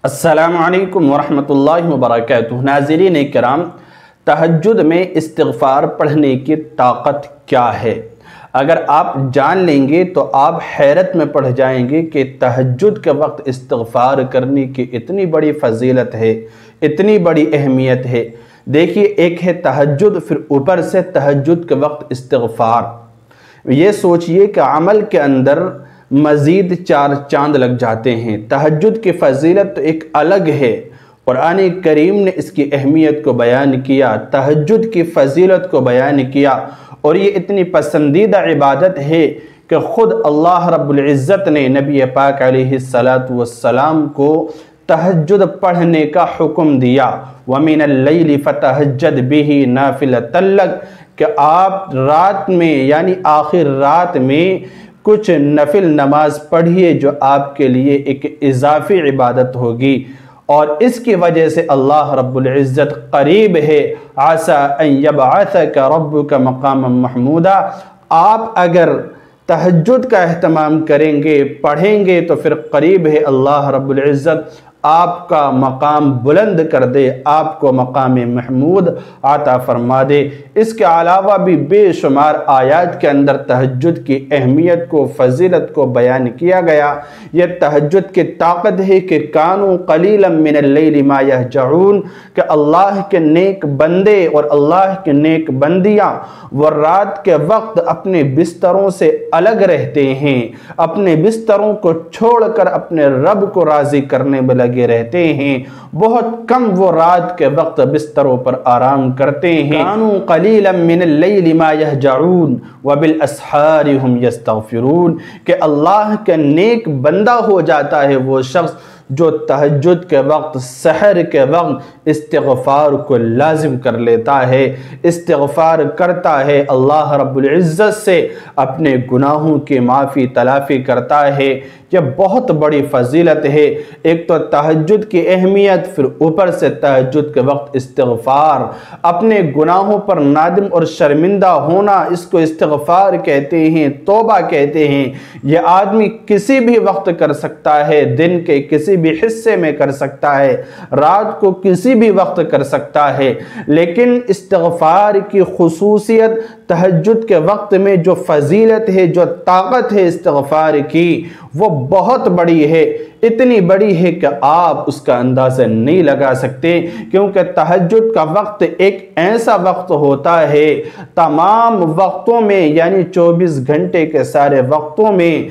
السلام علیکم ورحمۃ اللہ وبرکاتہ۔ ناظرین کرام، تہجد میں استغفار پڑھنے کی طاقت کیا ہے؟ اگر آپ جان لیں گے تو آپ حیرت میں پڑ جائیں گے کہ تہجد کے وقت استغفار کرنے کی اتنی بڑی فضیلت ہے، اتنی بڑی اہمیت ہے۔ دیکھیے، ایک ہے تہجد، پھر اوپر سے تہجد کے وقت استغفار۔ یہ سوچئے کہ عمل کے اندر مزید 4 چاند لگ جاتے ہیں۔ تہجد کی فضیلت تو ایک الگ ہے، قرآن کریم نے اس کی اہمیت کو بیان کیا، تہجد کی فضیلت کو بیان کیا، اور یہ اتنی پسندیدہ عبادت ہے کہ خود اللہ رب العزت نے نبی پاک علیہ السلام کو تہجد پڑھنے کا حکم دیا۔ وَمِنَ اللَّيْلِ فَتَهَجَّدْ بِهِ نَافِلَةً لَكَ، کہ آپ رات میں یعنی آخر رات میں کچھ نفل نماز پڑھیے جو آپ کے لیے ایک اضافی عبادت ہوگی، اور اس کی وجہ سے اللہ رب العزت قریب ہے۔ عَسَىٰ أَن يَبْعَثَكَ رَبُّكَ مَقَامًا مَحْمُودًا، آپ اگر تہجد کا اہتمام کریں گے، پڑھیں گے، تو پھر قریب ہے اللہ رب العزت آپ کا مقام بلند کر دے، آپ کو مقام محمود عطا فرما دے۔ اس کے علاوہ بھی بے شمار آیات کے اندر تہجد کی اہمیت کو، فضیلت کو بیان کیا گیا۔ یہ تہجد کی طاقت ہے کہ کانوا قلیلا من اللیل ما یہجعون، کہ اللہ کے نیک بندے اور اللہ کے نیک بندیاں وہ رات کے وقت اپنے بستروں سے الگ رہتے ہیں، اپنے بستروں کو چھوڑ کر اپنے رب کو راضی کرنے میں لگے رہتے ہیں، بہت کم وہ رات کے وقت بستروں پر آرام کرتے ہیں۔ کانوا قلیلا من اللیل ما یہجعون وبالاسحار هم یستغفرون، کہ اللہ کے نیک بندہ ہو جاتا ہے وہ شخص جو تہجد کے وقت، سحر کے وقت استغفار کو لازم کر لیتا ہے، استغفار کرتا ہے، اللہ رب العزت سے اپنے گناہوں کی معافی تلافی کرتا ہے۔ یہ بہت بڑی فضیلت ہے۔ ایک تو تہجد کی اہمیت، پھر اوپر سے تہجد کے وقت استغفار، اپنے گناہوں پر نادم اور شرمندہ ہونا، اس کو استغفار کہتے ہیں، توبہ کہتے ہیں۔ یہ آدمی کسی بھی وقت کر سکتا ہے، دن کے کسی بھی حصے میں کر سکتا ہے، رات کو کسی بھی وقت کر سکتا ہے، لیکن استغفار کی خصوصیت تہجد کے وقت میں جو فضیلت ہے، جو طاقت ہے استغفار کی، وہ بہت بڑی ہے، اتنی بڑی ہے کہ آپ اس کا اندازہ نہیں لگا سکتے، کیونکہ تہجد کا وقت ایک ایسا وقت ہوتا ہے، تمام وقتوں میں یعنی 24 گھنٹے کے سارے وقتوں میں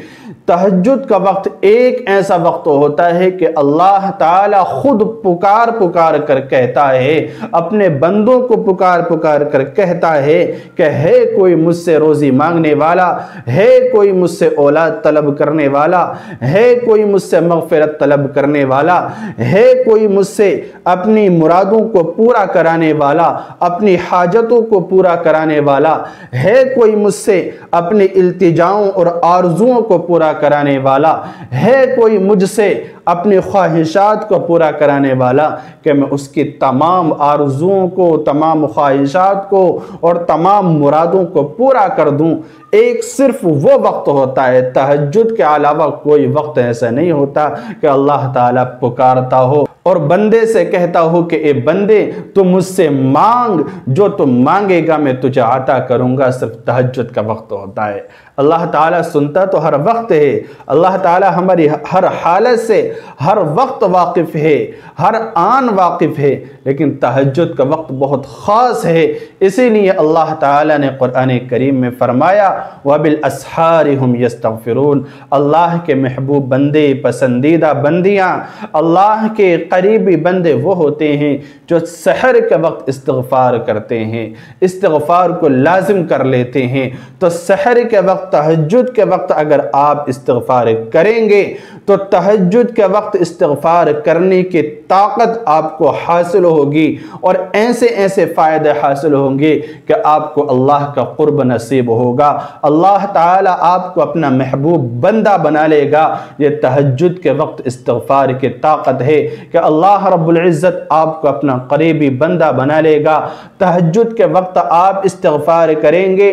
تہجد کا وقت ایک ایسا وقت ہوتا ہے کہ اللہ تعالیٰ خود پکار پکار کر کہتا ہے، اپنے بندوں کو پکار پکار کر کہتا ہے کہ ہے کوئی مجھ سے روزی مانگنے والا، ہے کوئی مجھ سے اولاد طلب کرنے والا، ہے کوئی مجھ سے مغفرت طلب کرنے والا، ہے کوئی مجھ سے اپنی مرادوں کو پورا کرانے والا، اپنی حاجتوں کو پورا کرانے والا، ہے کوئی مجھ سے اپنی التجاؤں اور آرزوؤں کو پورا کرانے والا، ہے کوئی مجھ سے اپنی خواہشات کو پورا کرانے والا، کہ میں اس کی تمام آرزوؤں کو، تمام خواہشات کو اور تمام مرادوں کو پورا کر دوں۔ ایک صرف وہ وقت ہوتا ہے، تہجد کے علاوہ کوئی وقت ایسا نہیں ہوتا کہ اللہ تعالیٰ پکارتا ہو اور بندے سے کہتا ہو کہ اے بندے تو مجھ سے مانگ، جو تم مانگے گا میں تجھے عطا کروں گا۔ صرف تہجد کا وقت ہوتا ہے۔ اللہ تعالیٰ سنتا تو ہر وقت ہے، اللہ تعالیٰ ہماری ہر حالت سے ہر وقت واقف ہے، ہر آن واقف ہے، لیکن تہجد کا وقت بہت خاص ہے۔ اسی لیے اللہ تعالیٰ نے قرآن کریم میں فرمایا وَبِالْأَسْحَارِ هُمْ يَسْتَغْفِرُونَ، اللہ کے محبوب بندے، پسندیدہ بندیاں، اللہ کے قریبی بندے وہ ہوتے ہیں جو سحر کے وقت استغفار کرتے ہیں، استغفار کو لازم کر لیتے ہیں۔ تو سحر کے وقت، تہجد کے وقت اگر آپ استغفار کریں گے تو تہجد کے وقت استغفار کرنے کی طاقت آپ کو حاصل ہوگی، اور ایسے ایسے فائدے حاصل ہوں گے کہ آپ کو اللہ کا قرب نصیب ہوگا، اللہ تعالیٰ آپ کو اپنا محبوب بندہ بنا لے گا۔ یہ تہجد کے وقت استغفار کی طاقت ہے کہ اللہ رب العزت آپ کو اپنا قریبی بندہ بنا لے گا۔ تہجد کے وقت آپ استغفار کریں گے،